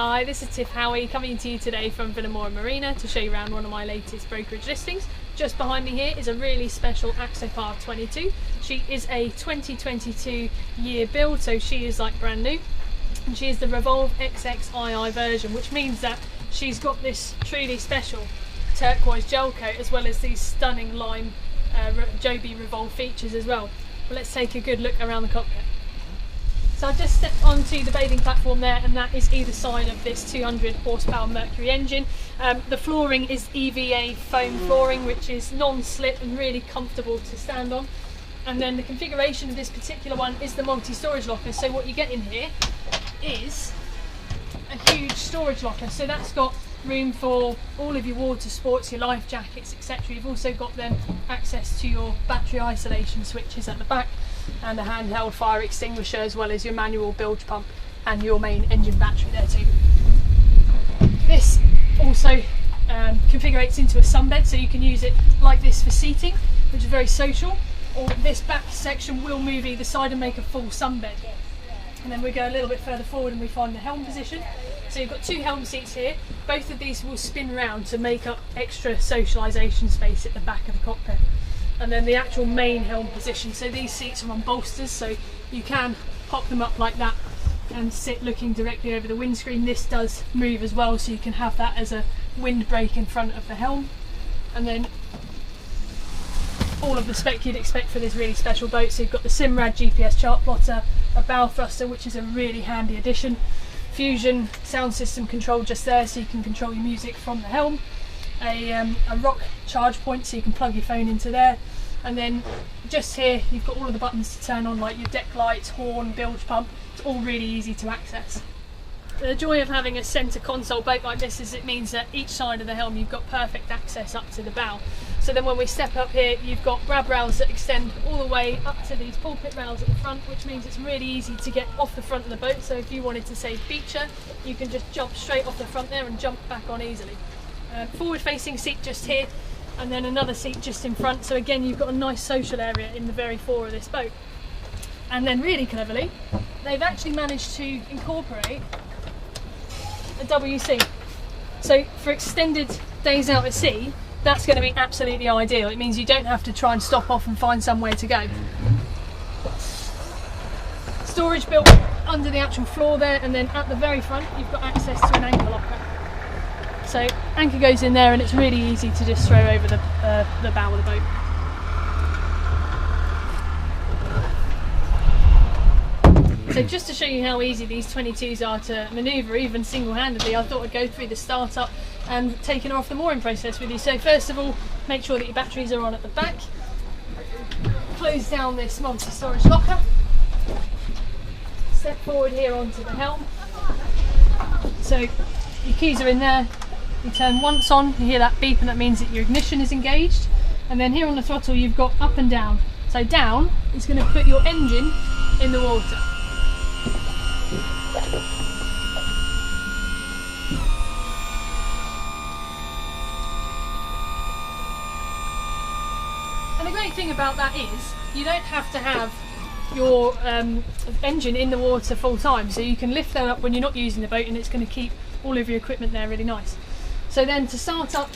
Hi, this is Tiff Howie coming to you today from Villamora Marina to show you around one of my latest brokerage listings. Just behind me here is a really special Axopar 22. She is a 2022 year build, so she is like brand new. And she is the Revolve XXII version, which means that she's got this truly special turquoise gel coat as well as these stunning lime Jobe Revolve features as well. But let's take a good look around the cockpit. So I've just stepped onto the bathing platform there, and that is either side of this 200 horsepower Mercury engine. The flooring is EVA foam flooring, which is non-slip and really comfortable to stand on. And then the configuration of this particular one is the multi-storage locker. So what you get in here is a huge storage locker. So that's got room for all of your water sports, your life jackets, etc. You've also got then access to your battery isolation switches at the back, and a handheld fire extinguisher, as well as your manual bilge pump and your main engine battery there too. This also configurates into a sunbed, so you can use it like this for seating, which is very social, or this back section will move either side and make a full sunbed. And then we go a little bit further forward and we find the helm position. So you've got two helm seats here. Both of these will spin round to make up extra socialisation space at the back of the cockpit. And then the actual main helm position, so these seats are on bolsters, so you can pop them up like that and sit looking directly over the windscreen. This does move as well, so you can have that as a windbreak in front of the helm. And then all of the spec you'd expect for this really special boat. So you've got the Simrad GPS Chartplotter, a Bowthruster, which is a really handy addition, Fusion sound system control just there, so you can control your music from the helm, a rock charge point, so you can plug your phone into there, and then just here you've got all of the buttons to turn on, like your deck lights, horn, bilge pump. It's all really easy to access. The joy of having a centre console boat like this is it means that each side of the helm you've got perfect access up to the bow. So then when we step up here, you've got grab rails that extend all the way up to these pulpit rails at the front, which means it's really easy to get off the front of the boat. So if you wanted to say beacher, you can just jump straight off the front there and jump back on easily. Forward facing seat just here, and then another seat just in front. So again, you've got a nice social area in the very fore of this boat. And then really cleverly, they've actually managed to incorporate a WC. So for extended days out at sea, that's going to be absolutely ideal. It means you don't have to try and stop off and find somewhere to go. Storage built under the actual floor there, and then at the very front you've got access to an anchor locker. So anchor goes in there, and it's really easy to just throw over the bow of the boat. So just to show you how easy these 22s are to manoeuvre, even single-handedly, I thought I'd go through the startup and taking off the mooring process with you. So first of all, make sure that your batteries are on at the back. Close down this multi-storage locker. Step forward here onto the helm. So your keys are in there. You turn once on, you hear that beep, and that means that your ignition is engaged. And then here on the throttle you've got up and down. So down is going to put your engine in the water. And the great thing about that is you don't have to have your engine in the water full time, so you can lift that up when you're not using the boat, and it's going to keep all of your equipment there really nice. So then to start up,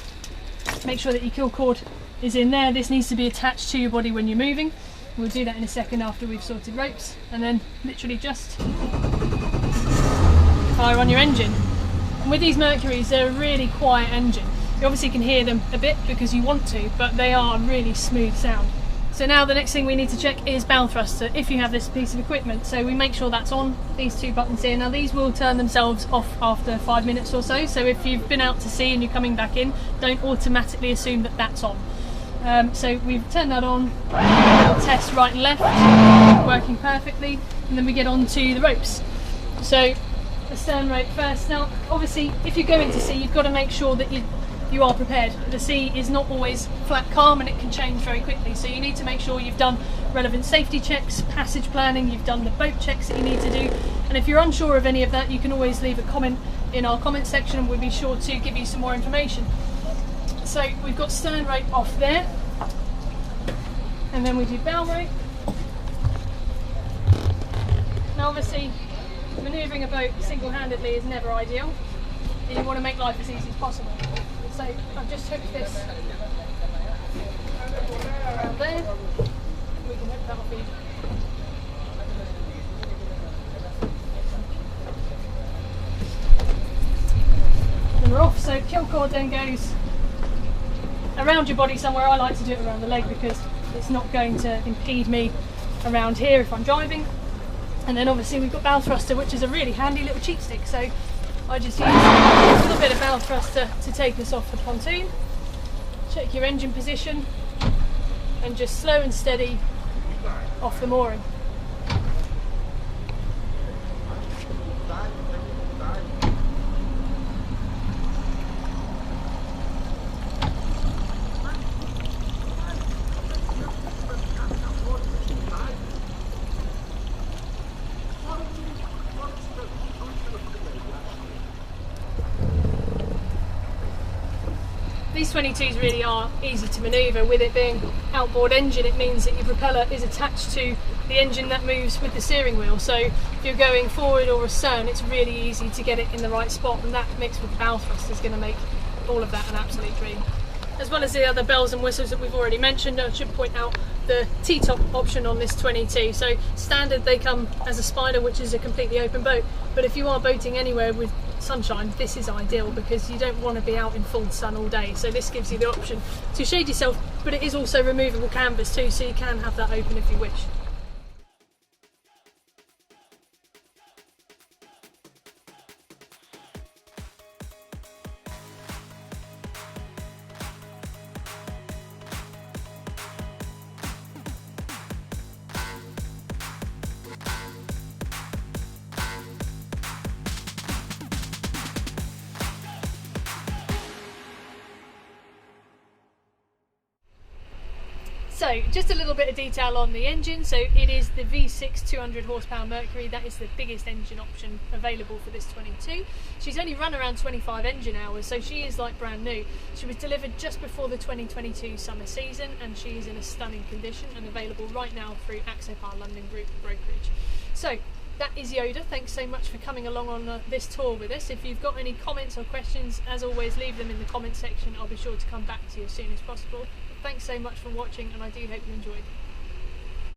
make sure that your kill cord is in there. This needs to be attached to your body when you're moving. We'll do that in a second after we've sorted ropes, and then literally just fire on your engine. And with these Mercuries, they're a really quiet engine. You obviously can hear them a bit because you want to, but they are really smooth sound. So now the next thing we need to check is Bowthruster, if you have this piece of equipment. So we make sure that's on, these two buttons here. Now these will turn themselves off after 5 minutes or so. So if you've been out to sea and you're coming back in, don't automatically assume that that's on. So we've turned that on, test right and left, working perfectly, and then we get on to the ropes. So the stern rope first. Now obviously if you go into sea, you've got to make sure that you are prepared. The sea is not always flat calm, and it can change very quickly, so you need to make sure you've done relevant safety checks, passage planning, you've done the boat checks that you need to do, and if you're unsure of any of that, you can always leave a comment in our comment section and we'll be sure to give you some more information. So we've got stern rope off there, and then we do bow rope. Now obviously manoeuvring a boat single-handedly is never ideal, and you want to make life as easy as possible. So I've just hooked this around there. We can hook that off easy. And we're off. So kill cord then goes around your body somewhere. I like to do it around the leg because it's not going to impede me around here if I'm driving. And then obviously we've got Bowthruster, which is a really handy little cheat stick. So I just use a little bit of Bowthruster to take us off the pontoon. Check your engine position and just slow and steady off the mooring. These 22s really are easy to manoeuvre. With it being outboard engine, it means that your propeller is attached to the engine that moves with the steering wheel. So if you're going forward or astern, it's really easy to get it in the right spot, and that mixed with the bow thrust is going to make all of that an absolute dream. As well as the other bells and whistles that we've already mentioned, I should point out the T-Top option on this 22. So standard they come as a spider, which is a completely open boat, but if you are boating anywhere with sunshine, this is ideal because you don't want to be out in full sun all day. So this gives you the option to shade yourself, but it is also removable canvas too, so you can have that open if you wish. So just a little bit of detail on the engine. So it is the V6 200 horsepower Mercury. That is the biggest engine option available for this 22. She's only run around 25 engine hours, so she is like brand new. She was delivered just before the 2022 summer season, and she is in a stunning condition and available right now through Axopar London Group brokerage. So that is Yoda. Thanks so much for coming along on this tour with us. If you've got any comments or questions, as always, leave them in the comment section. I'll be sure to come back to you as soon as possible. Thanks so much for watching, and I do hope you enjoyed.